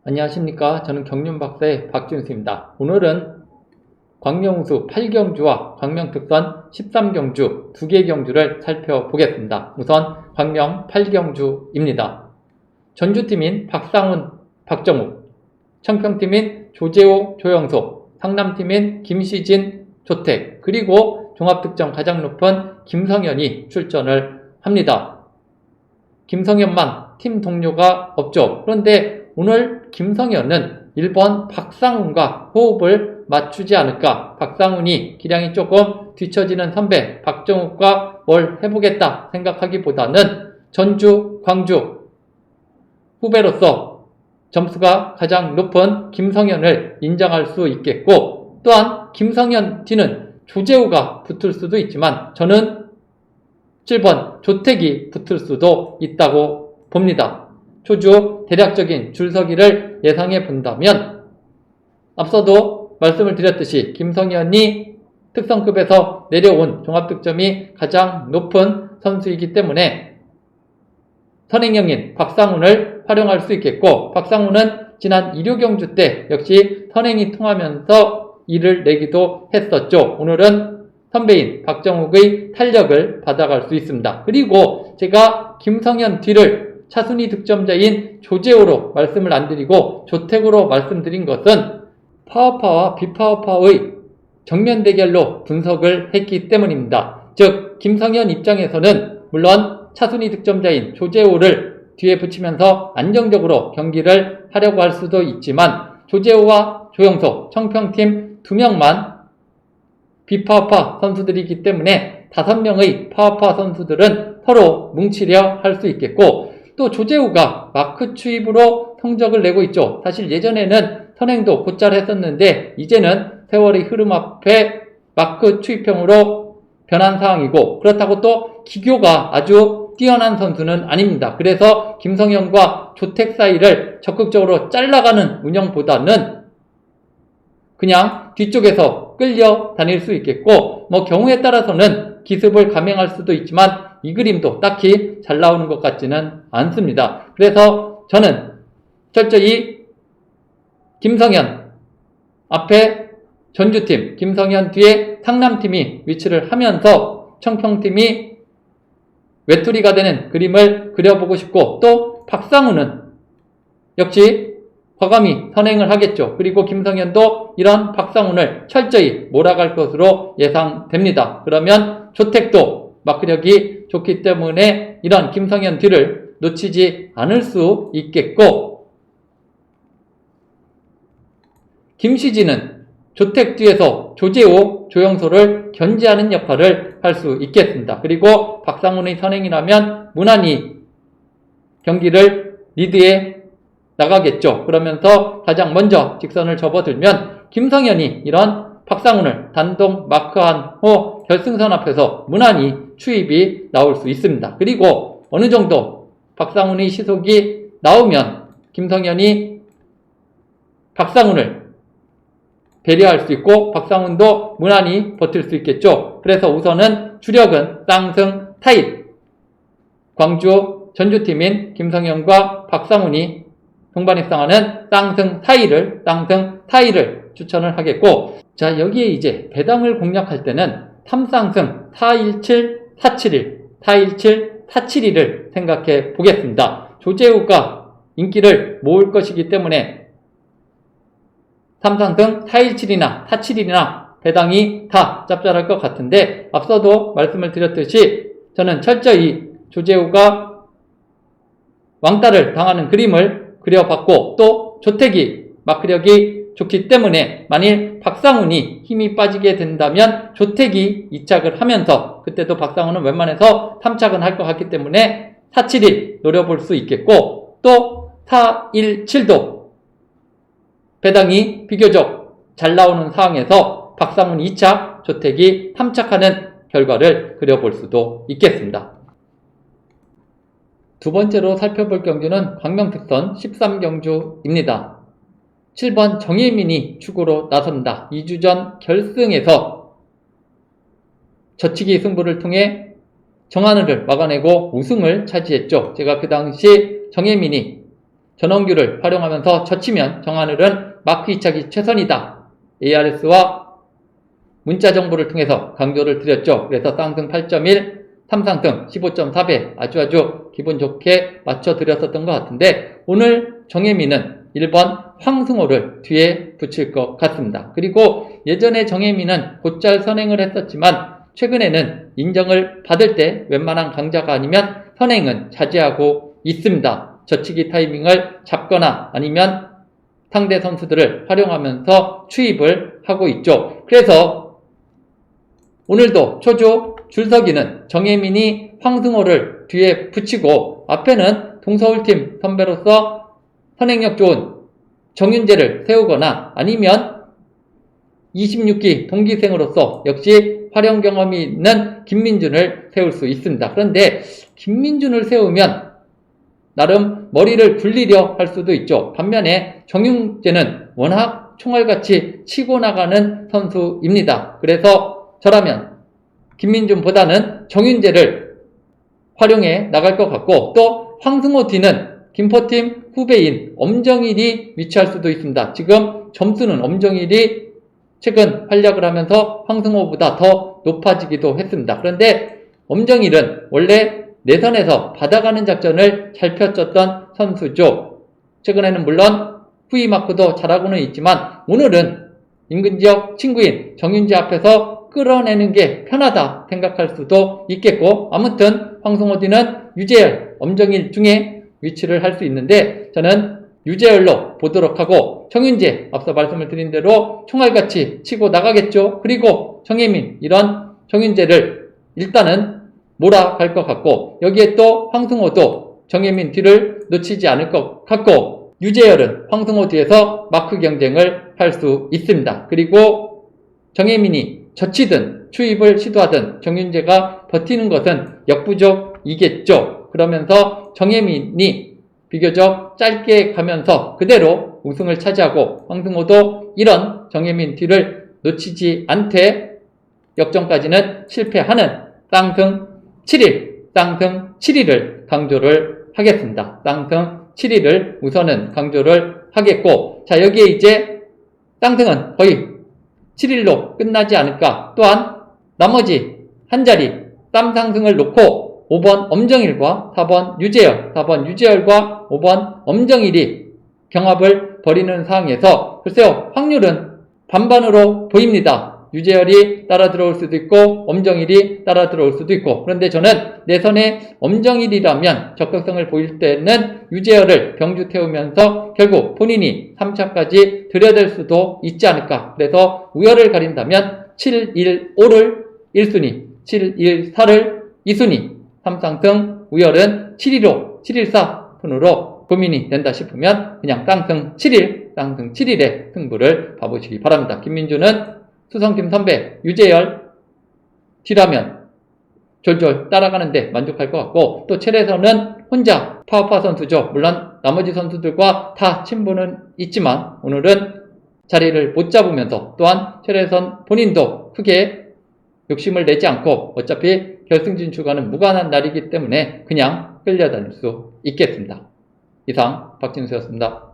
안녕하십니까. 저는 경륜박사의 박준수입니다. 오늘은 광명우수 8경주와 광명특선 13경주 두 개 경주를 살펴보겠습니다. 우선 광명 8경주입니다. 전주팀인 박상훈, 박정욱, 청평팀인 조재호, 조영소, 상남팀인 김시진, 조택, 그리고 종합득점 가장 높은 김성현이 출전을 합니다. 김성현만 팀 동료가 없죠. 그런데 오늘 김성현은 1번 박상훈과 호흡을 맞추지 않을까. 박상훈이 기량이 조금 뒤처지는 선배 박정욱과 뭘 해보겠다 생각하기보다는 전주, 광주 후배로서 점수가 가장 높은 김성현을 인정할 수 있겠고, 또한 김성현 뒤는 조재우가 붙을 수도 있지만 저는 7번 조택이 붙을 수도 있다고 봅니다. 초주 대략적인 줄서기를 예상해 본다면 앞서도 말씀을 드렸듯이 김성현이 특성급에서 내려온 종합득점이 가장 높은 선수이기 때문에 선행형인 박상훈을 활용할 수 있겠고, 박상훈은 지난 1호경주 때 역시 선행이 통하면서 이를 내기도 했었죠. 오늘은 선배인 박정욱의 탄력을 받아갈 수 있습니다. 그리고 제가 김성현 뒤를 차순위 득점자인 조재호로 말씀을 안 드리고 조택으로 말씀드린 것은 파워파와 비파워파의 정면 대결로 분석을 했기 때문입니다. 즉 김성현 입장에서는 물론 차순위 득점자인 조재호를 뒤에 붙이면서 안정적으로 경기를 하려고 할 수도 있지만 조재호와 조영소, 청평팀 2명만 비파워파 선수들이기 때문에 5명의 파워파 선수들은 서로 뭉치려 할 수 있겠고, 또 조재우가 마크 추입으로 성적을 내고 있죠. 사실 예전에는 선행도 곧잘 했었는데 이제는 세월의 흐름 앞에 마크 추입형으로 변한 상황이고, 그렇다고 또 기교가 아주 뛰어난 선수는 아닙니다. 그래서 김성현과 조택 사이를 적극적으로 잘라가는 운영보다는 그냥 뒤쪽에서 끌려 다닐 수 있겠고, 경우에 따라서는 기습을 감행할 수도 있지만 이 그림도 딱히 잘 나오는 것 같지는 않습니다. 그래서 저는 철저히 김성현 앞에 전주팀, 김성현 뒤에 상남팀이 위치를 하면서 청평팀이 외투리가 되는 그림을 그려보고 싶고, 또 박상훈은 역시 과감히 선행을 하겠죠. 그리고 김성현도 이런 박상훈을 철저히 몰아갈 것으로 예상됩니다. 그러면 조택도 마크력이 좋기 때문에 이런 김성현 뒤를 놓치지 않을 수 있겠고, 김시진은 조택 뒤에서 조재호, 조영소를 견제하는 역할을 할 수 있겠습니다. 그리고 박상훈의 선행이라면 무난히 경기를 리드에 나가겠죠. 그러면서 가장 먼저 직선을 접어들면 김성현이 이런 박상훈을 단독 마크한 후 결승선 앞에서 무난히 추입이 나올 수 있습니다. 그리고 어느 정도 박상훈의 시속이 나오면 김성현이 박상훈을 배려할 수 있고 박상훈도 무난히 버틸 수 있겠죠. 그래서 우선은 주력은 쌍승 타일, 광주 전주팀인 김성현과 박상훈이 동반입상하는 쌍승 타일을 추천을 하겠고, 자, 여기에 이제 배당을 공략할 때는 3쌍승 417, 471, 417, 472를 생각해 보겠습니다. 조재우가 인기를 모을 것이기 때문에 3쌍승 417이나 471이나 배당이 다 짭짤할 것 같은데, 앞서도 말씀을 드렸듯이 저는 철저히 조재우가 왕따를 당하는 그림을 그려봤고, 또 조택이 마크력이 좋기 때문에 만일 박상훈이 힘이 빠지게 된다면 조택이 2착을 하면서, 그때도 박상훈은 웬만해서 3착은 할 것 같기 때문에 471 노려볼 수 있겠고, 또 417도 배당이 비교적 잘 나오는 상황에서 박상훈 2착, 조택이 3착하는 결과를 그려볼 수도 있겠습니다. 두 번째로 살펴볼 경주는 광명특선 13경주입니다. 7번 정예민이 축구로 나선다. 2주 전 결승에서 젖히기 승부를 통해 정하늘을 막아내고 우승을 차지했죠. 제가 그 당시 정예민이 전원규를 활용하면서 젖히면 정하늘은 마크 2차기 최선이다. ARS와 문자 정보를 통해서 강조를 드렸죠. 그래서 쌍승 8.1, 삼상승 15.4배 아주 기분 좋게 맞춰드렸었던 것 같은데 오늘 정혜민은 1번 황승호를 뒤에 붙일 것 같습니다. 그리고 예전에 정혜민은 곧잘 선행을 했었지만 최근에는 인정을 받을 때 웬만한 강자가 아니면 선행은 자제하고 있습니다. 젖히기 타이밍을 잡거나 아니면 상대 선수들을 활용하면서 추입을 하고 있죠. 그래서 오늘도 초조 줄서기는 정혜민이 황승호를 뒤에 붙이고 앞에는 동서울팀 선배로서 선행력 좋은 정윤재를 세우거나 아니면 26기 동기생으로서 역시 활용 경험이 있는 김민준을 세울 수 있습니다. 그런데 김민준을 세우면 나름 머리를 굴리려 할 수도 있죠. 반면에 정윤재는 워낙 총알같이 치고 나가는 선수입니다. 그래서 저라면 김민준보다는 정윤재를 활용해 나갈 것 같고 또 황승호 뒤는 김포팀 후배인 엄정일이 위치할 수도 있습니다. 지금 점수는 엄정일이 최근 활약을 하면서 황승호보다 더 높아지기도 했습니다. 그런데 엄정일은 원래 내선에서 받아가는 작전을 잘 펼쳤던 선수죠. 최근에는 물론 후위 마크도 잘하고는 있지만 오늘은 인근 지역 친구인 정윤재 앞에서 끌어내는 게 편하다 생각할 수도 있겠고 아무튼 황승호 뒤는 유재열, 엄정일 중에 위치를 할 수 있는데 저는 유재열로 보도록 하고 정윤재 앞서 말씀을 드린 대로 총알같이 치고 나가겠죠. 그리고 정혜민 이런 정윤재를 일단은 몰아갈 것 같고 여기에 또 황승호도 정혜민 뒤를 놓치지 않을 것 같고 유재열은 황승호 뒤에서 마크 경쟁을 할 수 있습니다. 그리고 정혜민이 젖히든 추입을 시도하든 정윤재가 버티는 것은 역부족이겠죠. 그러면서 정혜민이 비교적 짧게 가면서 그대로 우승을 차지하고 황승호도 이런 정혜민 뒤를 놓치지 않되 역전까지는 실패하는 쌍승 7일, 쌍승 7일을 강조를 하겠습니다. 쌍승 7일을 우선은 강조를 하겠고 자 여기에 이제 쌍승은 거의 7일로 끝나지 않을까. 또한 나머지 한 자리 쌍상승을 놓고 5번 엄정일과 4번 유재열, 4번 유재열과 5번 엄정일이 경합을 벌이는 상황에서 글쎄요 확률은 반반으로 보입니다. 유재열이 따라 들어올 수도 있고 엄정일이 따라 들어올 수도 있고 그런데 저는 내선에 엄정일이라면 적극성을 보일 때는 유재열을 병주 태우면서 결국 본인이 3차까지 들여댈 수도 있지 않을까. 그래서 우열을 가린다면 7, 1, 5를 1순위, 7, 1, 4를 2순위, 3쌍승 우열은 715, 714 순으로 고민이 된다 싶으면 그냥 쌍승 7일, 쌍승 7일의 승부를 봐보시기 바랍니다. 김민준은 수성팀 선배 유재열 뒤라면 졸졸 따라가는데 만족할 것 같고 또 체레선은 혼자 파워파 선수죠. 물론 나머지 선수들과 다 친분은 있지만 오늘은 자리를 못 잡으면서 또한 체레선 본인도 크게 욕심을 내지 않고 어차피 결승 진출과는 무관한 날이기 때문에 그냥 끌려다닐 수 있겠습니다. 이상 박진수였습니다.